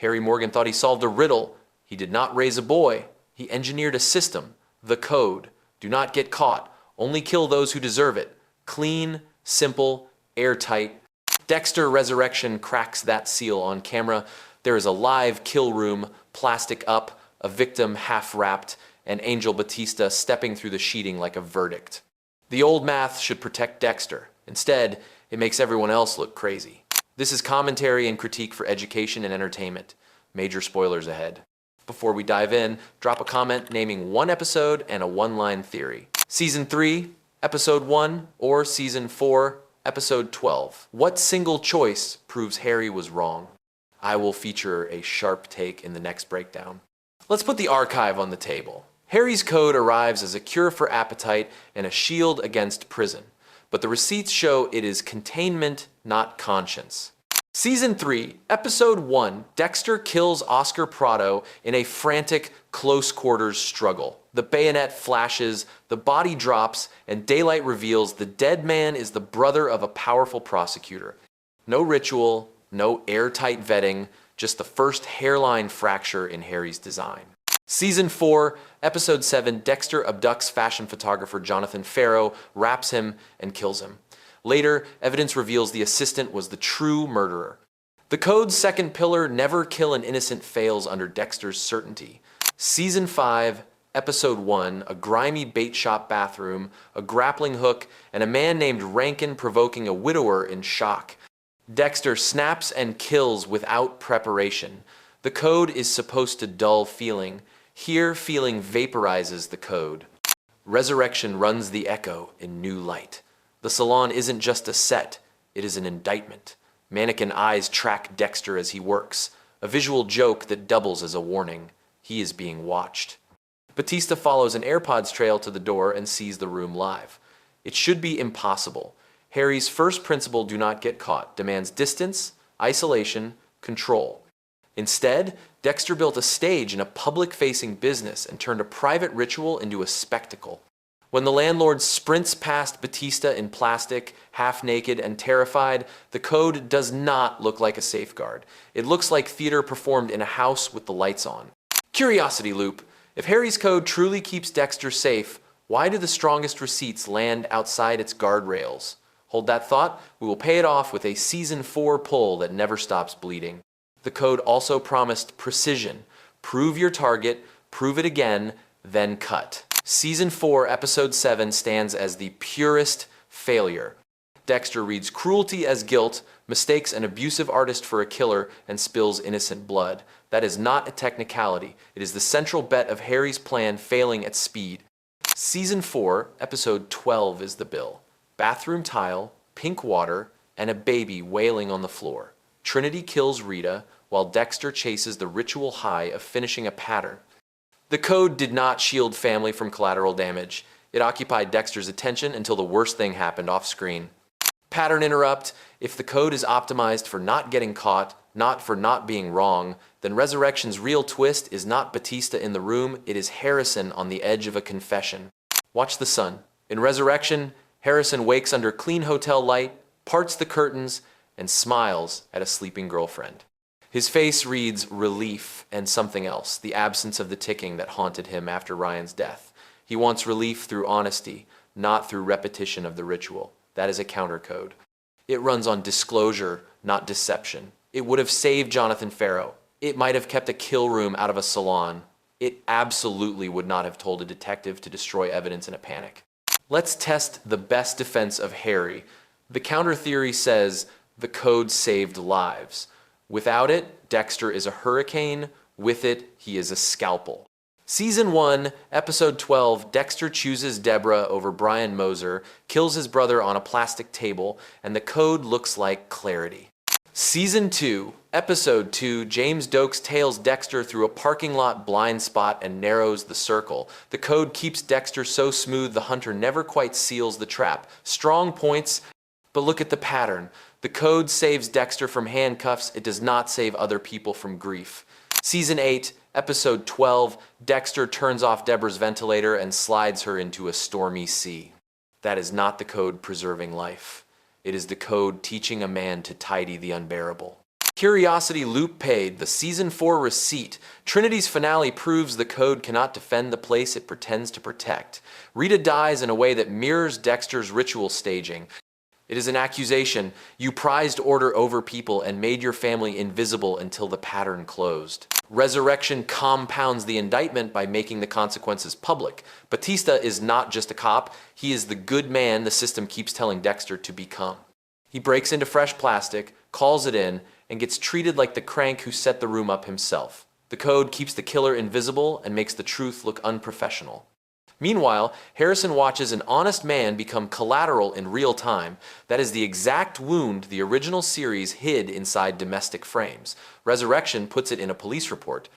Harry Morgan thought he solved a riddle. He did not raise a boy. He engineered a system, the code. Do not get caught. Only kill those who deserve it. Clean, simple, airtight. Dexter Resurrection cracks that seal on camera. There is a live kill room, plastic up, a victim half-wrapped, and Angel Batista stepping through the sheeting like a verdict. The old math should protect Dexter. Instead, it makes everyone else look crazy. This is commentary and critique for education and entertainment. Major spoilers ahead. Before we dive in, drop a comment naming one episode and a one-line theory. Season 3, Episode 1, or Season 4, Episode 12. What single choice proves Harry was wrong? I will feature a sharp take in the next breakdown. Let's put the archive on the table. Harry's code arrives as a cure for appetite and a shield against prison, but the receipts show it is containment, not conscience. Season 3, Episode 1, Dexter kills Oscar Prado in a frantic, close-quarters struggle. The bayonet flashes, the body drops, and daylight reveals the dead man is the brother of a powerful prosecutor. No ritual, no airtight vetting, just the first hairline fracture in Harry's design. Season 4, Episode 7, Dexter abducts fashion photographer Jonathan Farrow, wraps him, and kills him. Later, evidence reveals the assistant was the true murderer. The code's second pillar, never kill an innocent, fails under Dexter's certainty. Season 5, Episode 1, a grimy bait shop bathroom, a grappling hook, and a man named Rankin provoking a widower in shock. Dexter snaps and kills without preparation. The code is supposed to dull feeling. Here, feeling vaporizes the code. Resurrection runs the echo in new light. The salon isn't just a set, it is an indictment. Mannequin eyes track Dexter as he works, a visual joke that doubles as a warning. He is being watched. Batista follows an AirPods trail to the door and sees the room live. It should be impossible. Harry's first principle, do not get caught, demands distance, isolation, control. Instead, Dexter built a stage in a public-facing business and turned a private ritual into a spectacle. When the landlord sprints past Batista in plastic, half-naked and terrified, the code does not look like a safeguard. It looks like theater performed in a house with the lights on. Curiosity loop. If Harry's code truly keeps Dexter safe, why do the strongest receipts land outside its guardrails? Hold that thought. We will pay it off with a Season 4 pull that never stops bleeding. The code also promised precision. Prove your target, prove it again, then cut. Season 4, Episode 7 stands as the purest failure. Dexter reads cruelty as guilt, mistakes an abusive artist for a killer, and spills innocent blood. That is not a technicality. It is the central bet of Harry's plan failing at speed. Season 4, Episode 12 is the bill. Bathroom tile, pink water, and a baby wailing on the floor. Trinity kills Rita, while Dexter chases the ritual high of finishing a pattern. The code did not shield family from collateral damage. It occupied Dexter's attention until the worst thing happened off screen. Pattern interrupt. If the code is optimized for not getting caught, not for not being wrong, then Resurrection's real twist is not Batista in the room, it is Harrison on the edge of a confession. Watch the sun. In Resurrection, Harrison wakes under clean hotel light, parts the curtains, and smiles at a sleeping girlfriend. His face reads relief and something else, the absence of the ticking that haunted him after Ryan's death. He wants relief through honesty, not through repetition of the ritual. That is a countercode. It runs on disclosure, not deception. It would have saved Jonathan Farrow. It might have kept a kill room out of a salon. It absolutely would not have told a detective to destroy evidence in a panic. Let's test the best defense of Harry. The counter theory says the code saved lives. Without it, Dexter is a hurricane. With it, he is a scalpel. Season 1, Episode 12, Dexter chooses Debra over Brian Moser, kills his brother on a plastic table, and the code looks like clarity. Season 2, Episode 2, James Dokes tails Dexter through a parking lot blind spot and narrows the circle. The code keeps Dexter so smooth the hunter never quite seals the trap. Strong points, but look at the pattern. The code saves Dexter from handcuffs, it does not save other people from grief. Season 8, Episode 12, Dexter turns off Debra's ventilator and slides her into a stormy sea. That is not the code preserving life. It is the code teaching a man to tidy the unbearable. Curiosity loop paid, the season 4 receipt. Trinity's finale proves the code cannot defend the place it pretends to protect. Rita dies in a way that mirrors Dexter's ritual staging. It is an accusation. You prized order over people and made your family invisible until the pattern closed. Resurrection compounds the indictment by making the consequences public. Batista is not just a cop, he is the good man the system keeps telling Dexter to become. He breaks into fresh plastic, calls it in, and gets treated like the crank who set the room up himself. The code keeps the killer invisible and makes the truth look unprofessional. Meanwhile, Harrison watches an honest man become collateral in real time. That is the exact wound the original series hid inside domestic frames. Resurrection puts it in a police report.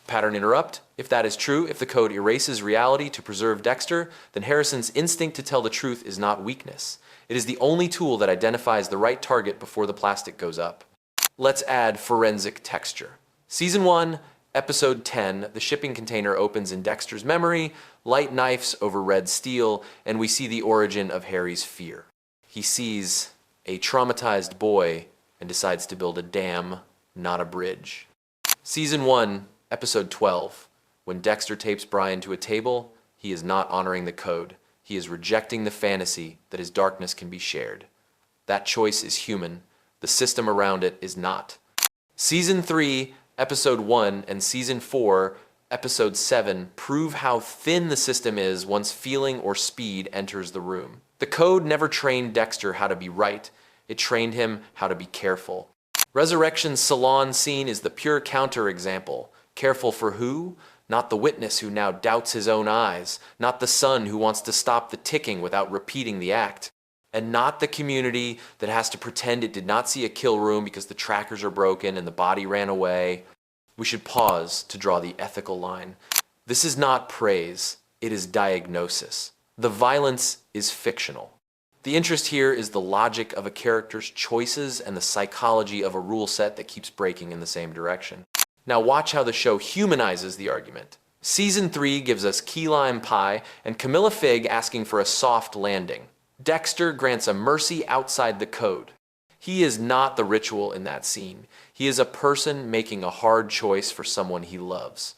Pattern interrupt. If that is true, if the code erases reality to preserve Dexter, then Harrison's instinct to tell the truth is not weakness. It is the only tool that identifies the right target before the plastic goes up. Let's add forensic texture. Season 1, Episode 10, the shipping container opens in Dexter's memory, light knives over red steel, and we see the origin of Harry's fear. He sees a traumatized boy and decides to build a dam, not a bridge. Season 1, Episode 12, when Dexter tapes Brian to a table, he is not honoring the code. He is rejecting the fantasy that his darkness can be shared. That choice is human. The system around it is not. Season 3, Episode 1 and Season 4, Episode 7 prove how thin the system is once feeling or speed enters the room. The code never trained Dexter how to be right. It trained him how to be careful. Resurrection's salon scene is the pure counterexample. Careful for who? Not the witness who now doubts his own eyes. Not the son who wants to stop the ticking without repeating the act. And not the community that has to pretend it did not see a kill room because the trackers are broken and the body ran away. We should pause to draw the ethical line. This is not praise, it is diagnosis. The violence is fictional. The interest here is the logic of a character's choices and the psychology of a rule set that keeps breaking in the same direction. Now watch how the show humanizes the argument. Season 3 gives us key lime pie and Camilla Fig asking for a soft landing. Dexter grants a mercy outside the code. He is not the ritual in that scene. He is a person making a hard choice for someone he loves.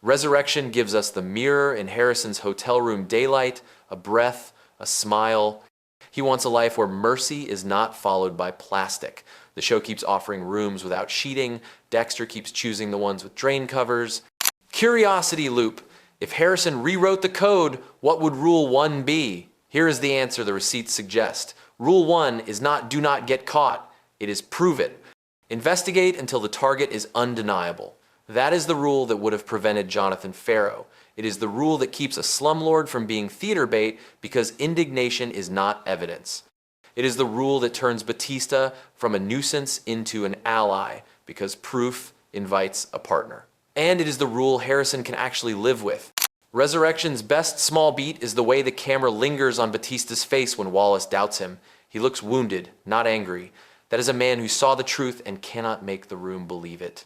Resurrection gives us the mirror in Harrison's hotel room daylight, a breath, a smile. He wants a life where mercy is not followed by plastic. The show keeps offering rooms without sheeting. Dexter keeps choosing the ones with drain covers. Curiosity loop. If Harrison rewrote the code, what would Rule 1 be? Here is the answer the receipts suggest. Rule 1 is not do not get caught. It is prove it. Investigate until the target is undeniable. That is the rule that would have prevented Jonathan Farrow. It is the rule that keeps a slumlord from being theater bait because indignation is not evidence. It is the rule that turns Batista from a nuisance into an ally because proof invites a partner. And it is the rule Harrison can actually live with. Resurrection's best small beat is the way the camera lingers on Batista's face when Wallace doubts him. He looks wounded, not angry. That is a man who saw the truth and cannot make the room believe it.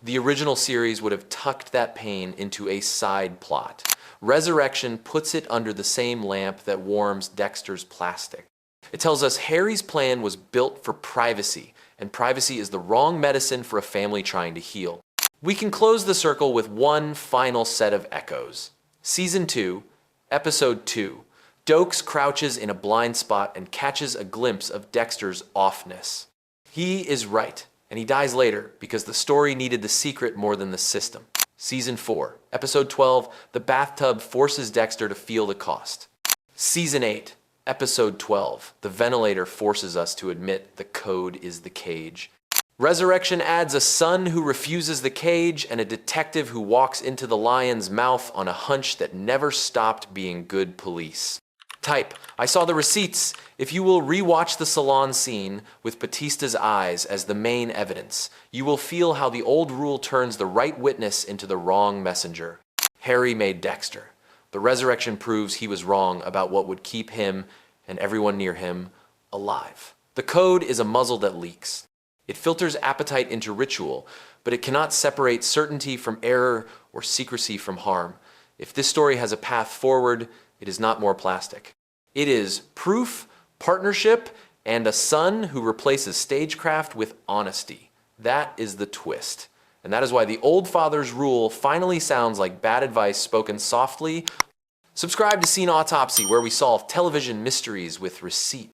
The original series would have tucked that pain into a side plot. Resurrection puts it under the same lamp that warms Dexter's plastic. It tells us Harry's plan was built for privacy, and privacy is the wrong medicine for a family trying to heal. We can close the circle with one final set of echoes. Season 2, Episode 2. Dokes crouches in a blind spot and catches a glimpse of Dexter's offness. He is right, and he dies later because the story needed the secret more than the system. Season 4, Episode 12. The bathtub forces Dexter to feel the cost. Season 8, Episode 12. The ventilator forces us to admit the code is the cage. Resurrection adds a son who refuses the cage and a detective who walks into the lion's mouth on a hunch that never stopped being good police. Type, I saw the receipts. If you will rewatch the salon scene with Batista's eyes as the main evidence, you will feel how the old rule turns the right witness into the wrong messenger. Harry made Dexter. The resurrection proves he was wrong about what would keep him and everyone near him alive. The code is a muzzle that leaks. It filters appetite into ritual, but it cannot separate certainty from error or secrecy from harm. If this story has a path forward, it is not more plastic. It is proof, partnership, and a son who replaces stagecraft with honesty. That is the twist. And that is why the old father's rule finally sounds like bad advice spoken softly. Subscribe to Scene Autopsy, where we solve television mysteries with receipt.